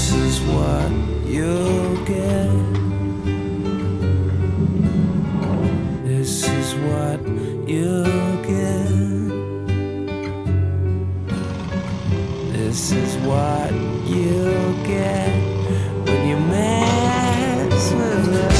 This is what you'll get. This is what you'll get. This is what you'll get when you mess with love.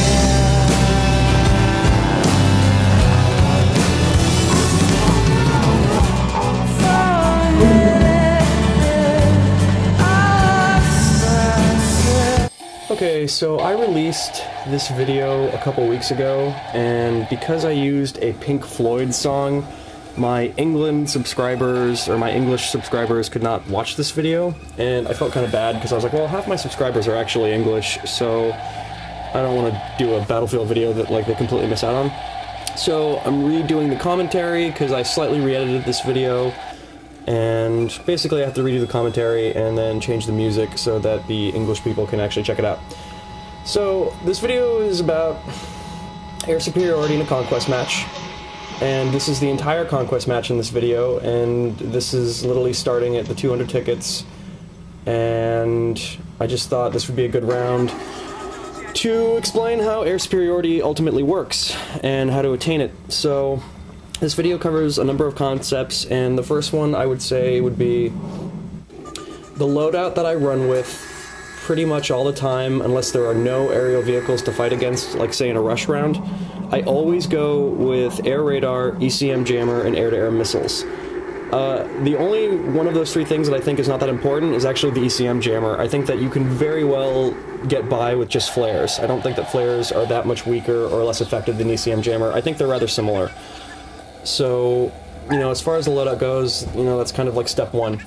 Okay, so I released this video a couple weeks ago, and because I used a Pink Floyd song, my England subscribers, or my English subscribers, could not watch this video, and I felt kind of bad because I was like, well, half my subscribers are actually English, so I don't want to do a Battlefield video that like they completely miss out on. So I'm redoing the commentary because I slightly re-edited this video, and basically I have to redo the commentary and then change the music so that the English people can actually check it out. So this video is about air superiority in a conquest match, and this is the entire conquest match in this video, and this is literally starting at the 200 tickets, and I just thought this would be a good round to explain how air superiority ultimately works and how to attain it. So this video covers a number of concepts, and the first one I would say would be the loadout that I run with pretty much all the time, unless there are no aerial vehicles to fight against, like say in a rush round. I always go with air radar, ECM jammer, and air-to-air missiles. The only one of those three things that I think is not that important is actually the ECM jammer. I think that you can very well get by with just flares. I don't think that flares are that much weaker or less effective than ECM jammer. I think they're rather similar. So, you know, as far as the loadout goes, you know, that's kind of like step one.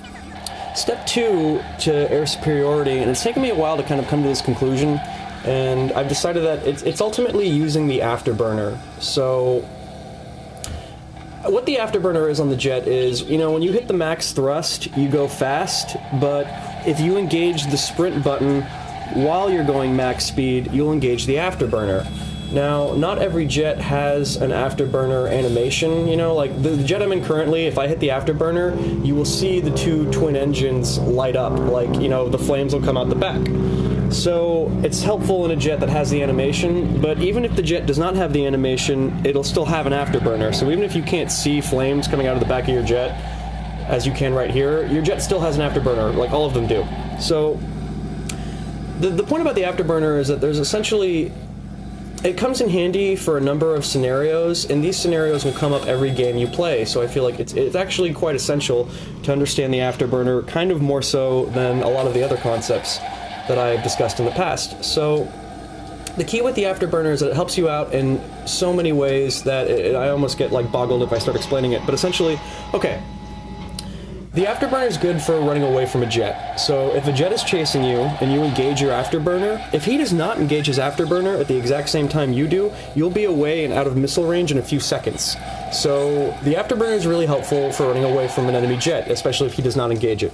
Step two to air superiority, and it's taken me a while to kind of come to this conclusion, and I've decided that it's ultimately using the afterburner. So what the afterburner is on the jet is, you know, when you hit the max thrust, you go fast, but if you engage the sprint button while you're going max speed, you'll engage the afterburner. Now, not every jet has an afterburner animation, you know, like the jet I'm in currently, if I hit the afterburner, you will see the two twin engines light up, like, you know, the flames will come out the back. So, it's helpful in a jet that has the animation, but even if the jet does not have the animation, it'll still have an afterburner. So even if you can't see flames coming out of the back of your jet, as you can right here, your jet still has an afterburner, like all of them do. So, the point about the afterburner is that there's essentially, it comes in handy for a number of scenarios, and these scenarios will come up every game you play, so I feel like it's actually quite essential to understand the afterburner, kind of more so than a lot of the other concepts that I've discussed in the past. So the key with the afterburner is that it helps you out in so many ways that I almost get like boggled if I start explaining it, but essentially, okay, the afterburner is good for running away from a jet. So if a jet is chasing you and you engage your afterburner, if he does not engage his afterburner at the exact same time you do, you'll be away and out of missile range in a few seconds. So the afterburner is really helpful for running away from an enemy jet, especially if he does not engage it.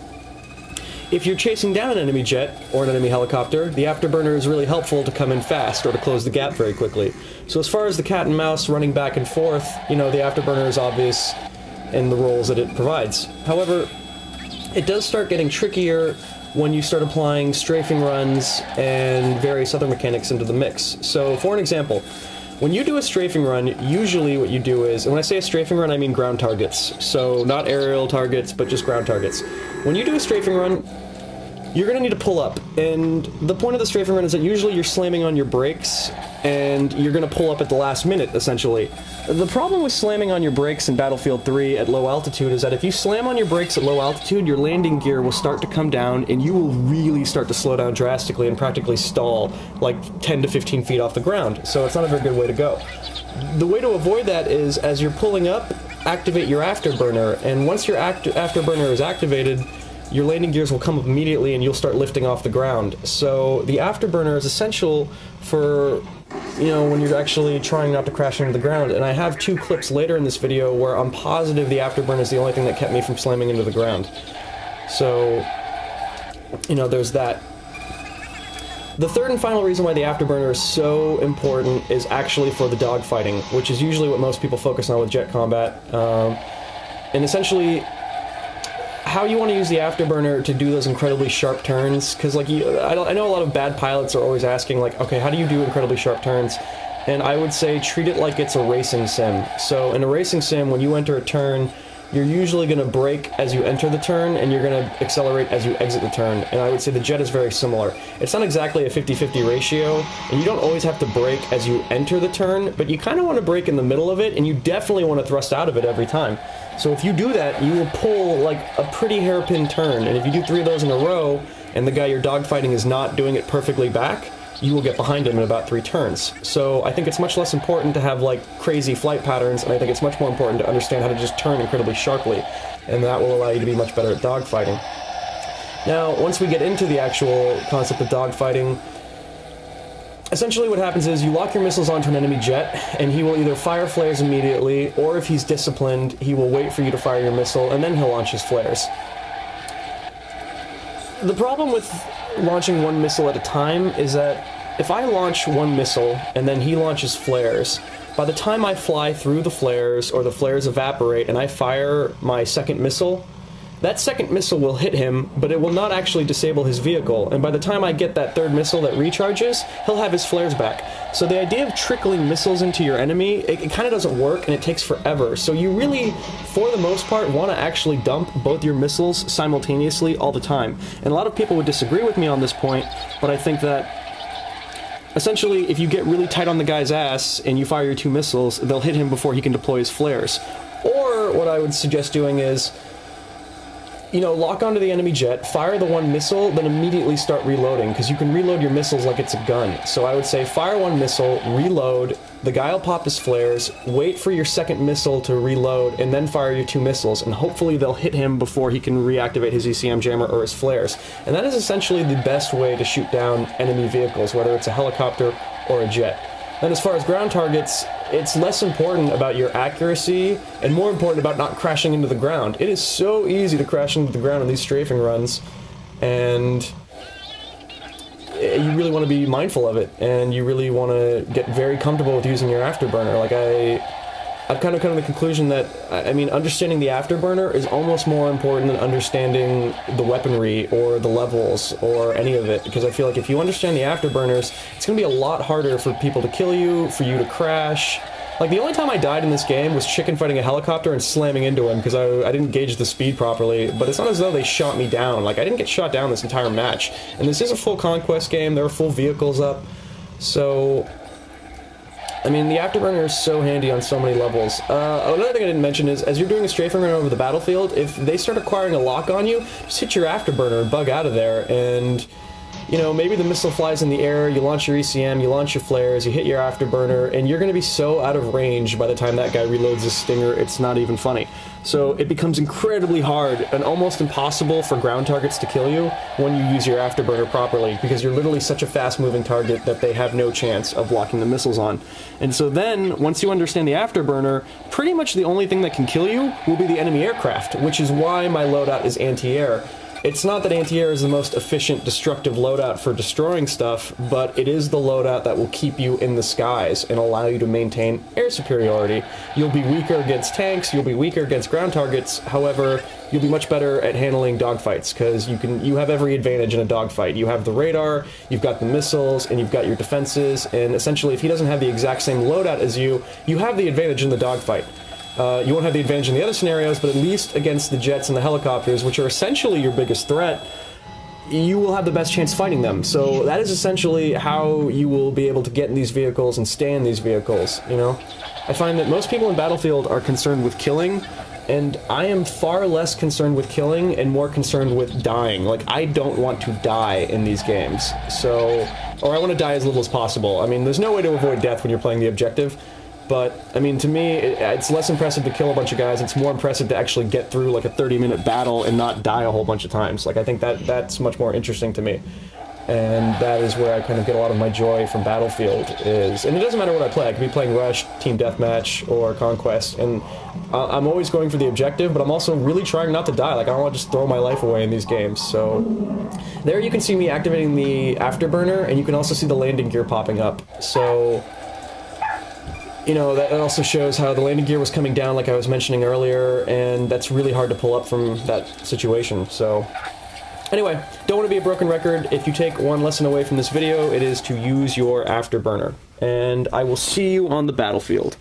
If you're chasing down an enemy jet or an enemy helicopter, the afterburner is really helpful to come in fast or to close the gap very quickly. So as far as the cat and mouse running back and forth, you know, the afterburner is obvious in the roles that it provides. However, it does start getting trickier when you start applying strafing runs and various other mechanics into the mix. So for an example, when you do a strafing run, usually what you do is, and when I say a strafing run, I mean ground targets. So not aerial targets, but just ground targets. When you do a strafing run, you're going to need to pull up, and the point of the strafing run is that usually you're slamming on your brakes, and you're going to pull up at the last minute, essentially. The problem with slamming on your brakes in Battlefield 3 at low altitude is that if you slam on your brakes at low altitude, your landing gear will start to come down, and you will really start to slow down drastically and practically stall like 10 to 15 feet off the ground, so it's not a very good way to go. The way to avoid that is, as you're pulling up, activate your afterburner, and once your afterburner is activated, your landing gears will come up immediately and you'll start lifting off the ground. So the afterburner is essential for, you know, when you're actually trying not to crash into the ground. And I have two clips later in this video where I'm positive the afterburner is the only thing that kept me from slamming into the ground. So, you know, there's that. The third and final reason why the afterburner is so important is actually for the dogfighting, which is usually what most people focus on with jet combat. And essentially, how you want to use the afterburner to do those incredibly sharp turns, because like I know a lot of bad pilots are always asking like, okay, how do you do incredibly sharp turns? And I would say treat it like it's a racing sim. So in a racing sim, when you enter a turn, you're usually going to brake as you enter the turn, and you're going to accelerate as you exit the turn. And I would say the jet is very similar. It's not exactly a 50-50 ratio, and you don't always have to brake as you enter the turn, but you kind of want to brake in the middle of it, and you definitely want to thrust out of it every time. So if you do that, you will pull like a pretty hairpin turn, and if you do 3 of those in a row, and the guy you're dogfighting is not doing it perfectly back, you will get behind him in about 3 turns. So I think it's much less important to have like crazy flight patterns, and I think it's much more important to understand how to just turn incredibly sharply, and that will allow you to be much better at dogfighting. Now, once we get into the actual concept of dogfighting, essentially what happens is you lock your missiles onto an enemy jet, and he will either fire flares immediately, or if he's disciplined, he will wait for you to fire your missile, and then he'll launch his flares. The problem with launching one missile at a time is that if I launch one missile and then he launches flares, by the time I fly through the flares or the flares evaporate and I fire my second missile, that second missile will hit him, but it will not actually disable his vehicle, and by the time I get that third missile that recharges, he'll have his flares back. So the idea of trickling missiles into your enemy, it kind of doesn't work, and it takes forever. So you really, for the most part, want to actually dump both your missiles simultaneously all the time. And a lot of people would disagree with me on this point, but I think that essentially, if you get really tight on the guy's ass and you fire your 2 missiles, they'll hit him before he can deploy his flares. Or what I would suggest doing is, you know, lock onto the enemy jet, fire the 1 missile, then immediately start reloading, because you can reload your missiles like it's a gun. So I would say fire 1 missile, reload, the guy will pop his flares, wait for your second missile to reload, and then fire your 2 missiles, and hopefully they'll hit him before he can reactivate his ECM jammer or his flares. And that is essentially the best way to shoot down enemy vehicles, whether it's a helicopter or a jet. Then as far as ground targets, it's less important about your accuracy and more important about not crashing into the ground. It is so easy to crash into the ground in these strafing runs, and you really want to be mindful of it, and you really want to get very comfortable with using your afterburner. Like I've kind of come to the conclusion that, I mean, understanding the afterburner is almost more important than understanding the weaponry or the levels or any of it, because I feel like if you understand the afterburners, it's going to be a lot harder for people to kill you, for you to crash. Like, the only time I died in this game was chicken fighting a helicopter and slamming into him because I didn't gauge the speed properly, but it's not as though they shot me down. Like, I didn't get shot down this entire match. And this is a full conquest game, there are full vehicles up, so I mean, the afterburner is so handy on so many levels. Another thing I didn't mention is, as you're doing a strafing run over the battlefield, if they start acquiring a lock on you, just hit your afterburner and bug out of there, and, you know, maybe the missile flies in the air, you launch your ECM, you launch your flares, you hit your afterburner, and you're going to be so out of range by the time that guy reloads his stinger, it's not even funny. So it becomes incredibly hard and almost impossible for ground targets to kill you when you use your afterburner properly, because you're literally such a fast-moving target that they have no chance of locking the missiles on. And so then, once you understand the afterburner, pretty much the only thing that can kill you will be the enemy aircraft, which is why my loadout is anti-air. It's not that anti-air is the most efficient, destructive loadout for destroying stuff, but it is the loadout that will keep you in the skies and allow you to maintain air superiority. You'll be weaker against tanks, you'll be weaker against ground targets, however, you'll be much better at handling dogfights, because you have every advantage in a dogfight. You have the radar, you've got the missiles, and you've got your defenses, and essentially if he doesn't have the exact same loadout as you, you have the advantage in the dogfight. You won't have the advantage in the other scenarios, but at least against the jets and the helicopters, which are essentially your biggest threat, you will have the best chance fighting them. So that is essentially how you will be able to get in these vehicles and stay in these vehicles, you know? I find that most people in Battlefield are concerned with killing, and I am far less concerned with killing and more concerned with dying. Like, I don't want to die in these games, so... or I want to die as little as possible. I mean, there's no way to avoid death when you're playing the objective. But, I mean, to me, it's less impressive to kill a bunch of guys, it's more impressive to actually get through, like, a 30-minute battle and not die a whole bunch of times. Like, I think that's much more interesting to me. And that is where I kind of get a lot of my joy from Battlefield, is... and it doesn't matter what I play, I could be playing Rush, Team Deathmatch, or Conquest, and I'm always going for the objective, but I'm also really trying not to die. Like, I don't want to just throw my life away in these games, so... there you can see me activating the afterburner, and you can also see the landing gear popping up, so... you know, that also shows how the landing gear was coming down like I was mentioning earlier, and that's really hard to pull up from that situation. So anyway, don't want to be a broken record. If you take one lesson away from this video, it is to use your afterburner. And I will see you on the battlefield.